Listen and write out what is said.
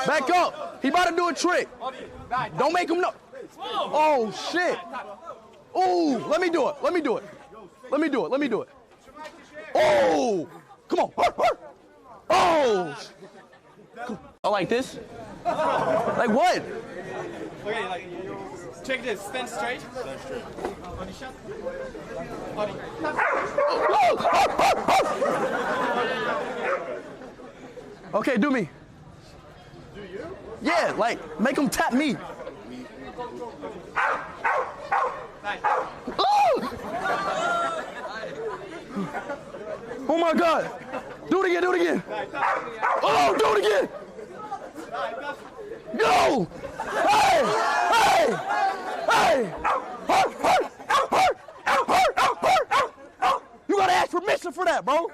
Back up. He about to do a trick. Don't make him know. Oh, shit. Oh, let me do it. Let me do it. Let me do it. Let me do it. Oh, come on. Oh. Oh, like this? Like what? Okay, like, check this. Stand straight. Stand straight. Okay, do me. Do you? Yeah, like, make him tap me. Oh my God. Do it again, do it again. Oh, do it again. Go. Hey, hey, hey. You gotta ask permission for that, bro.